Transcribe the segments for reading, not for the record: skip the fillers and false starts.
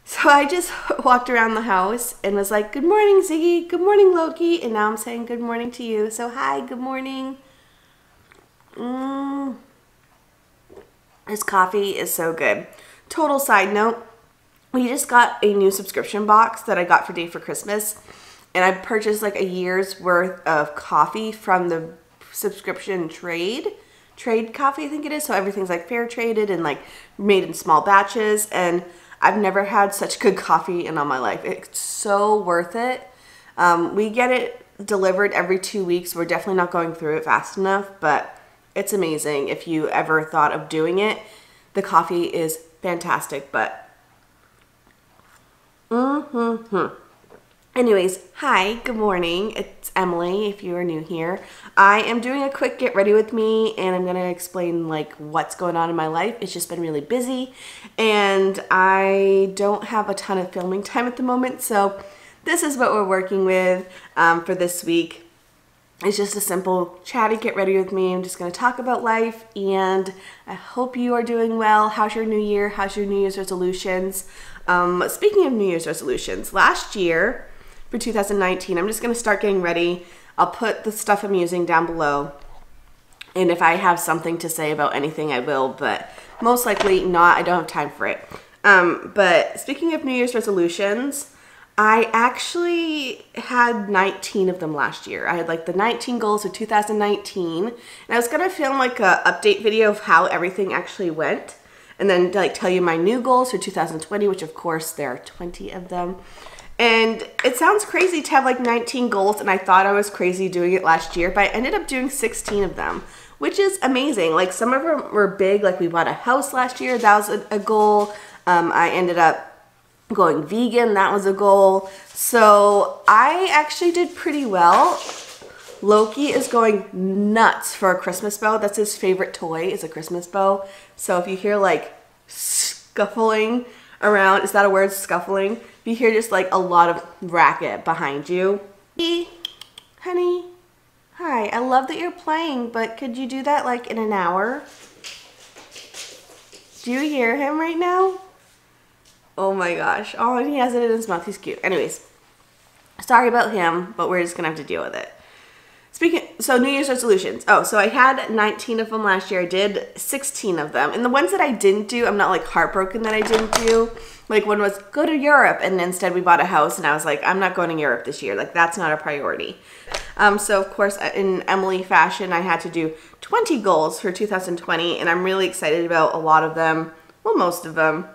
So I just walked around the house and was like, good morning, Ziggy. Good morning, Loki. And now I'm saying good morning to you. So hi, good morning. This coffee is so good. Total side note, we just got a new subscription box that I got for Dave for Christmas. And I purchased like a year's worth of coffee from the subscription trade coffee, I think it is. So everything's like fair traded and like made in small batches. And I've never had such good coffee in all my life. It's so worth it. We get it delivered every 2 weeks. We're definitely not going through it fast enough, but it's amazing. If you ever thought of doing it, the coffee is fantastic, but Anyways, hi, good morning. It's Emily, if you are new here. I am doing a quick get ready with me, and I'm gonna explain like what's going on in my life. It's just been really busy, and I don't have a ton of filming time at the moment, so this is what we're working with for this week. It's just a simple chatty get ready with me. I'm just gonna talk about life, and I hope you are doing well. How's your new year? How's your New Year's resolutions? Speaking of New Year's resolutions, last year, for 2019, I'm just going to start getting ready. I'll put the stuff I'm using down below. And if I have something to say about anything, I will, but most likely not. I don't have time for it. But speaking of New Year's resolutions, I actually had 19 of them last year. I had like the 19 goals of 2019. And I was going to film like a update video of how everything actually went. And then like tell you my new goals for 2020, which of course there are 20 of them. And it sounds crazy to have like 19 goals, and I thought I was crazy doing it last year, but I ended up doing 16 of them, which is amazing. Like some of them were big, like we bought a house last year, that was a goal. I ended up going vegan, that was a goal. So I actually did pretty well. Loki is going nuts for a Christmas bow. That's his favorite toy, is a Christmas bow. So if you hear like scuffling around, is that a word, scuffling? If you hear just like a lot of racket behind you. Hey, honey, hi, I love that you're playing, but could you do that like in an hour? Do you hear him right now? Oh my gosh. Oh, and he has it in his mouth. He's cute. Anyways, sorry about him, but we're just gonna have to deal with it. So New Year's resolutions. Oh, so I had 19 of them last year. I did 16 of them. And the ones that I didn't do, I'm not like heartbroken that I didn't do. Like one was go to Europe, and instead we bought a house, and I was like, I'm not going to Europe this year. Like that's not a priority. So of course in Emily fashion, I had to do 20 goals for 2020, and I'm really excited about a lot of them. Well, most of them.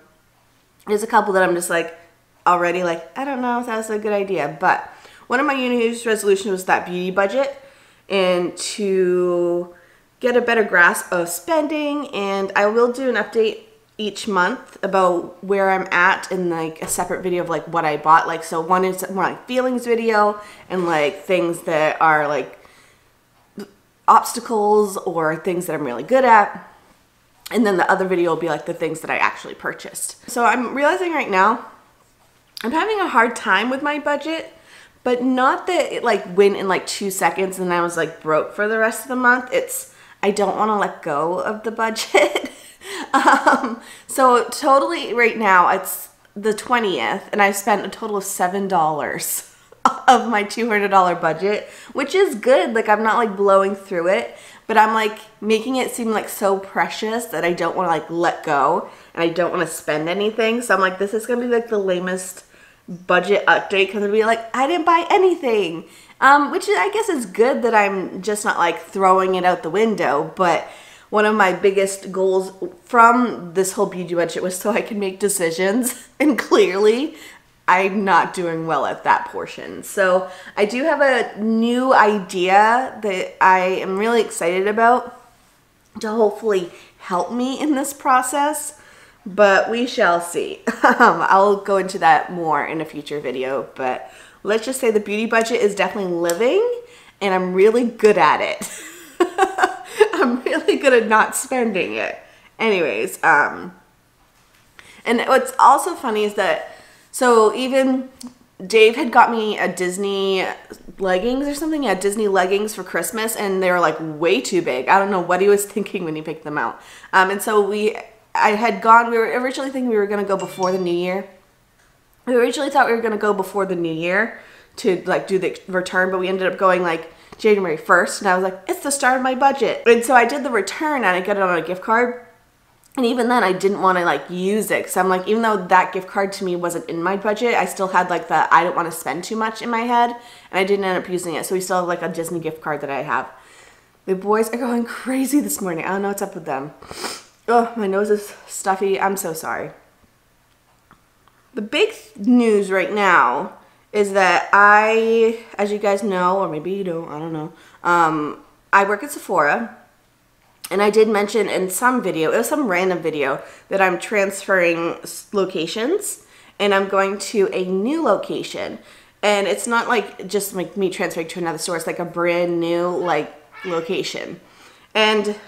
There's a couple that I'm just like already like, I don't know if that's a good idea. But one of my New Year's resolutions was that beauty budget, and to get a better grasp of spending. And I will do an update each month about where I'm at in like a separate video of like what I bought. Like, so one is more like feelings video and like things that are like obstacles or things that I'm really good at. And then the other video will be like the things that I actually purchased. So I'm realizing right now I'm having a hard time with my budget. But not that it like went in like 2 seconds and I was like broke for the rest of the month. It's, I don't want to let go of the budget. So totally right now it's the 20th and I've spent a total of $7 of my $200 budget, which is good. Like I'm not like blowing through it, but I'm like making it seem like so precious that I don't want to like let go and I don't want to spend anything. So I'm like, this is going to be like the lamest budget update because it'll be like, I didn't buy anything, which I guess is good that I'm just not like throwing it out the window. But one of my biggest goals from this whole beauty budget was so I can make decisions, and clearly I'm not doing well at that portion. So I do have a new idea that I am really excited about to hopefully help me in this process. But we shall see. I'll go into that more in a future video, but let's just say the beauty budget is definitely living, and I'm really good at it. I'm really good at not spending it. Anyways, and what's also funny is that, so even Dave had got me a Disney leggings or something. Yeah, Disney leggings for Christmas, and they were like way too big. I don't know what he was thinking when he picked them out. And so we were originally thinking we were going to go before the new year. We originally thought we were going to go before the new year to like do the return, but we ended up going like January 1st, and I was like, it's the start of my budget. And so I did the return and I got it on a gift card. And even then I didn't want to like use it, because I'm like, even though that gift card to me wasn't in my budget, I still had like the I don't want to spend too much in my head, and I didn't end up using it. So we still have like a Disney gift card that I have. The boys are going crazy this morning. I don't know what's up with them. Oh, my nose is stuffy. I'm so sorry. The big news right now is that I, as you guys know, or maybe you don't, I don't know, I work at Sephora, and I did mention in some video, it was some random video, that I'm transferring locations, and I'm going to a new location, and it's not like just like me transferring to another store, it's like a brand new like location. And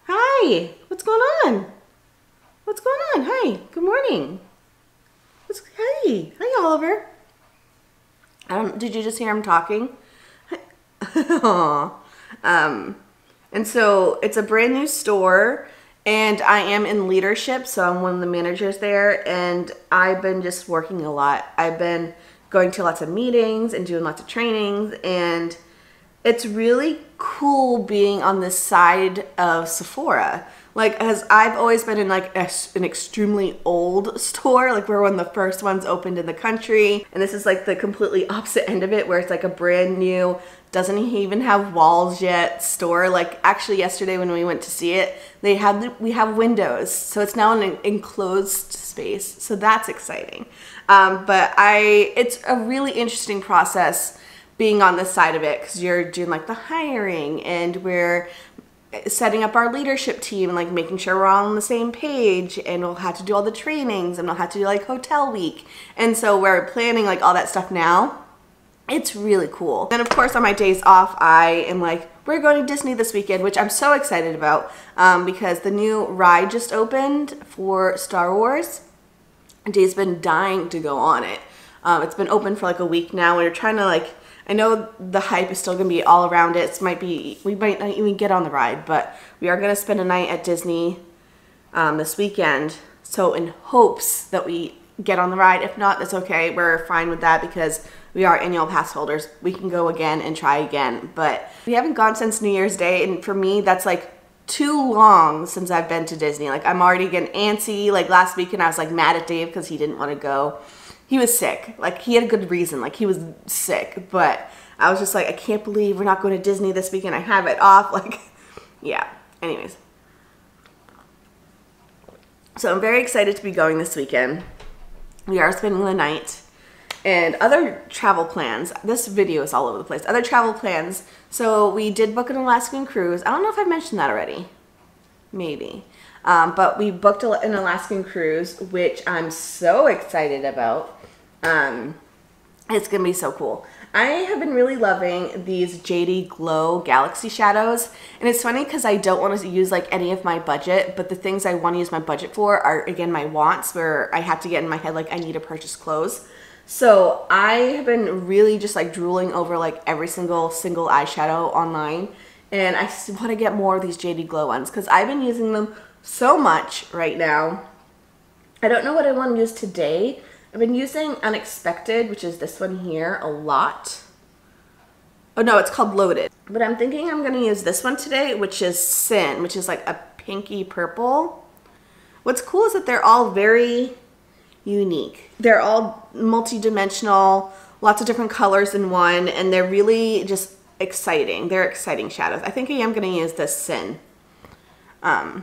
hi, what's going on? What's going on? Hi, good morning. Hi Oliver. Did you just hear him talking? Aww. And so it's a brand new store, and I am in leadership, so I'm one of the managers there, and I've been just working a lot. I've been going to lots of meetings and doing lots of trainings, and it's really cool being on this side of Sephora. Like, as I've always been in like an extremely old store, like we're one of the first ones opened in the country, and this is like the completely opposite end of it, where it's like a brand new, doesn't even have walls yet store. Like actually yesterday when we went to see it, we have windows, so it's now an enclosed space, so that's exciting. But it's a really interesting process being on this side of it, because you're doing like the hiring, and we're setting up our leadership team and like making sure we're all on the same page, and we'll have to do all the trainings, and we'll have to do like hotel week, and so we're planning like all that stuff now. It's really cool. Then of course on my days off, I am like, we're going to Disney this weekend, which I'm so excited about, because the new ride just opened for Star Wars. Day's been dying to go on it. It's been open for like a week now. We're trying to like, I know the hype is still going to be all around it. We might not even get on the ride, but we are going to spend a night at Disney this weekend. So in hopes that we get on the ride. If not, that's okay. We're fine with that because we are annual pass holders. We can go again and try again. But we haven't gone since New Year's Day, and for me, that's like too long since I've been to Disney. Like, I'm already getting antsy. Like last weekend, I was like mad at Dave because he didn't want to go. He was sick. Like, he had a good reason. Like, he was sick. But I was just like, I can't believe we're not going to Disney this weekend. I have it off. Like, yeah. Anyways. So I'm very excited to be going this weekend. We are spending the night. And other travel plans. This video is all over the place. Other travel plans. So we did book an Alaskan cruise. I don't know if I mentioned that already. Maybe. But we booked an Alaskan cruise, which I'm so excited about. It's going to be so cool. I have been really loving these JD Glow Galaxy Shadows. And it's funny because I don't want to use like any of my budget, but the things I want to use my budget for are, again, my wants, where I have to get in my head like I need to purchase clothes. So I have been really just like drooling over like every single eyeshadow online. And I want to get more of these JD Glow ones because I've been using them so much right now. I don't know what I want to use today. I've been using Unexpected, which is this one here, a lot. Oh no, it's called Loaded. But I'm thinking I'm going to use this one today, which is Sin, which is like a pinky purple. What's cool is that they're all very unique. They're all multi-dimensional, lots of different colors in one, and they're really just exciting. They're exciting shadows. I think I am going to use this Sin. I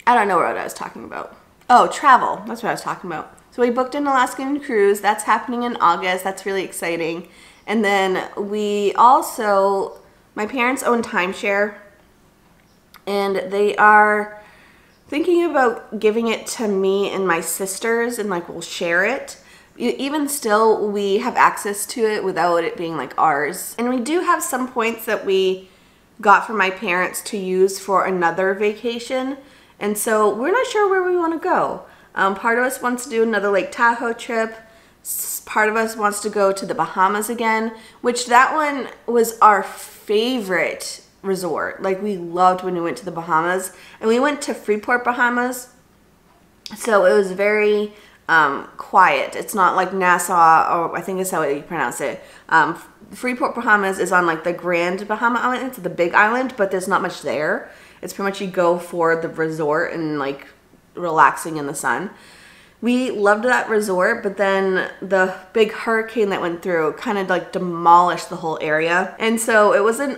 don't know what I was talking about. Oh, travel. That's what I was talking about. So we booked an Alaskan cruise. That's happening in August. That's really exciting. And then we also, my parents own timeshare, and they are thinking about giving it to me and my sisters, and like we'll share it. Even still, we have access to it without it being like ours. And we do have some points that we got from my parents to use for another vacation. And so we're not sure where we want to go. Part of us wants to do another Lake Tahoe trip. Part of us wants to go to the Bahamas again, which that one was our favorite resort. Like, we loved when we went to the Bahamas. And we went to Freeport, Bahamas. So it was very quiet. It's not like Nassau, or I think that's how you pronounce it. Freeport, Bahamas is on like the Grand Bahama Island. It's the big island, but there's not much there. It's pretty much you go for the resort and like relaxing in the sun. We loved that resort, but then the big hurricane that went through kind of like demolished the whole area. And so it wasn't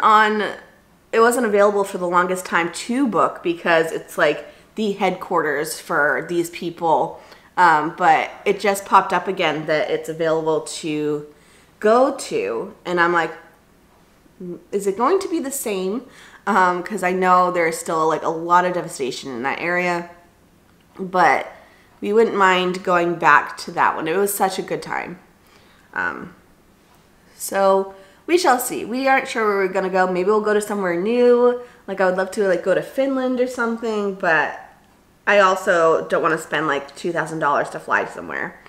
available for the longest time to book because it's like the headquarters for these people. But it just popped up again that it's available to go to. And I'm like, is it going to be the same? Because I know there's still like a lot of devastation in that area. But we wouldn't mind going back to that one. It was such a good time. So we shall see. We aren't sure where we're gonna go. Maybe we'll go to somewhere new. Like I would love to like go to Finland or something, but I also don't want to spend like $2,000 to fly somewhere,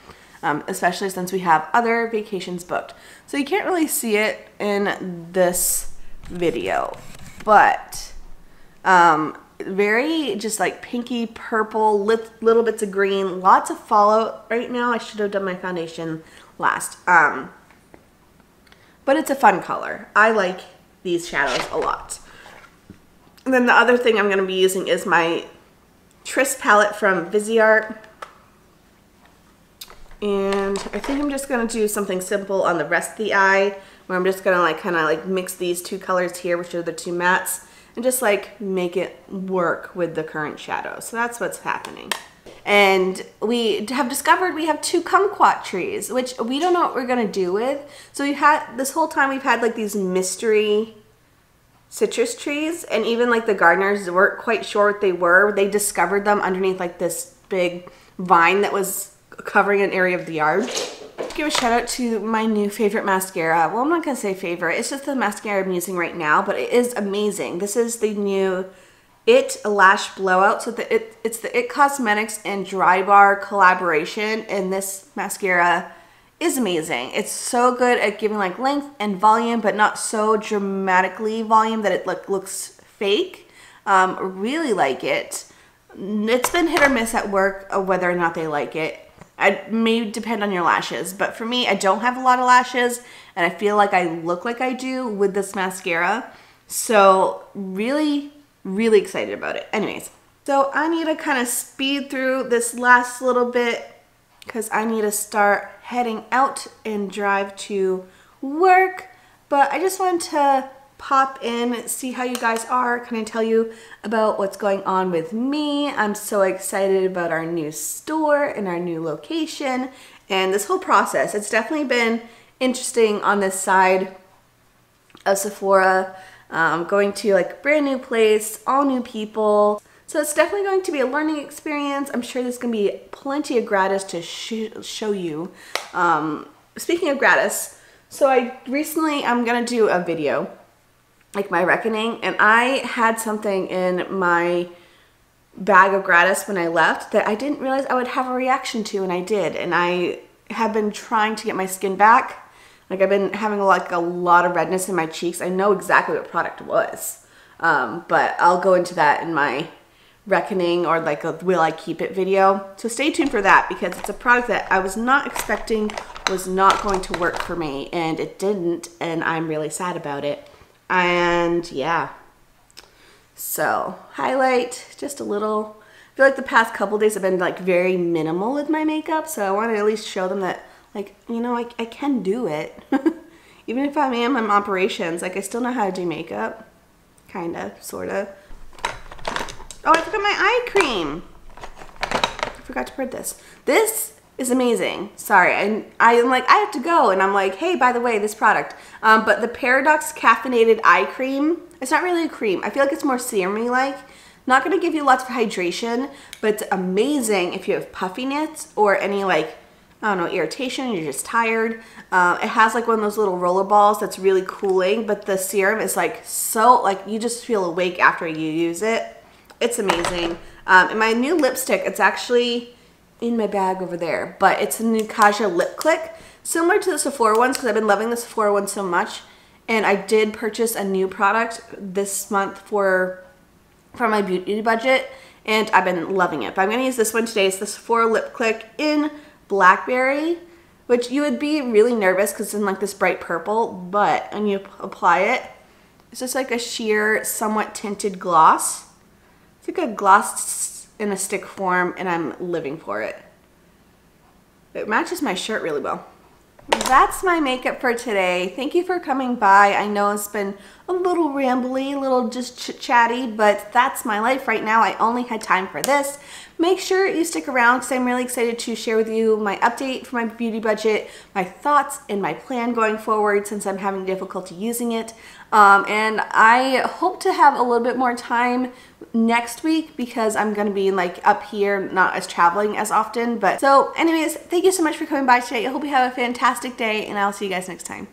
especially since we have other vacations booked. So you can't really see it in this video, but very just like pinky purple, little bits of green, lots of fallout right now. I should have done my foundation last. But it's a fun color. I like these shadows a lot. And then the other thing I'm going to be using is my Tris palette from Viseart. And I think I'm just going to do something simple on the rest of the eye, where I'm just going to like kind of like mix these two colors here, which are the two mattes, and just like make it work with the current shadow. So that's what's happening. And we have discovered we have 2 kumquat trees, which we don't know what we're gonna do with. So we had, this whole time we've had like these mystery citrus trees, and even like the gardeners weren't quite sure what they were. They discovered them underneath like this big vine that was covering an area of the yard. Give a shout out to my new favorite mascara. Well, I'm not gonna say favorite, it's just the mascara I'm using right now, but it is amazing. This is the new It Lash Blowout. So it's the It Cosmetics and Dry Bar collaboration, and this mascara is amazing. It's so good at giving like length and volume, but not so dramatically volume that it looks fake. Really like it. It's been hit or miss at work of whether or not they like it. It may depend on your lashes, but for me, I don't have a lot of lashes, and I feel like I look like I do with this mascara. So really excited about it. Anyways, so I need to kind of speed through this last little bit because I need to start heading out and drive to work. But I just wanted to pop in, see how you guys are, kind of tell you about what's going on with me. I'm so excited about our new store and our new location and this whole process. It's definitely been interesting on this side of Sephora. Going to like a brand new place, all new people. So it's definitely going to be a learning experience. I'm sure there's going to be plenty of gratis to show you. Speaking of gratis, so I'm going to do a video, like my reckoning, and I had something in my bag of gratis when I left that I didn't realize I would have a reaction to, and I did. And I have been trying to get my skin back. Like I've been having like a lot of redness in my cheeks. I know exactly what product it was, but I'll go into that in my reckoning or like a will I keep it video. So stay tuned for that because it's a product that I was not expecting was not going to work for me, and it didn't, and I'm really sad about it. And yeah, so highlight just a little. I feel like the past couple days have been like very minimal with my makeup, so I want to at least show them that, like, you know, I can do it. Even if I am in operations, like I still know how to do makeup. Kinda, sorta. Oh, I forgot my eye cream. I forgot to put this. This is amazing. Sorry, I'm like, I have to go, and I'm like, hey, by the way, this product. But the Paradox Caffeinated Eye Cream, it's not really a cream. I feel like it's more serum-y like. Not gonna give you lots of hydration, but it's amazing if you have puffiness or any like, I don't know, irritation, you're just tired. It has like one of those little roller balls that's really cooling, but the serum is like so, like you just feel awake after you use it. It's amazing. And my new lipstick, it's actually in my bag over there, but it's a new Kaja Lip Click, similar to the Sephora ones because I've been loving the Sephora one so much. And I did purchase a new product this month for my beauty budget, and I've been loving it. But I'm gonna use this one today. It's the Sephora Lip Click in blackberry, which you would be really nervous because it's in like this bright purple, but when you apply it, it's just like a sheer, somewhat tinted gloss. It's like a gloss in a stick form, and I'm living for it. It matches my shirt really well. That's my makeup for today. Thank you for coming by. I know it's been a little rambly, a little just chatty, but that's my life right now. I only had time for this. Make sure you stick around because I'm really excited to share with you my update for my beauty budget, my thoughts, and my plan going forward since I'm having difficulty using it. And I hope to have a little bit more time next week because I'm going to be like up here, not as traveling as often. But so anyways, thank you so much for coming by today. I hope you have a fantastic day, and I'll see you guys next time.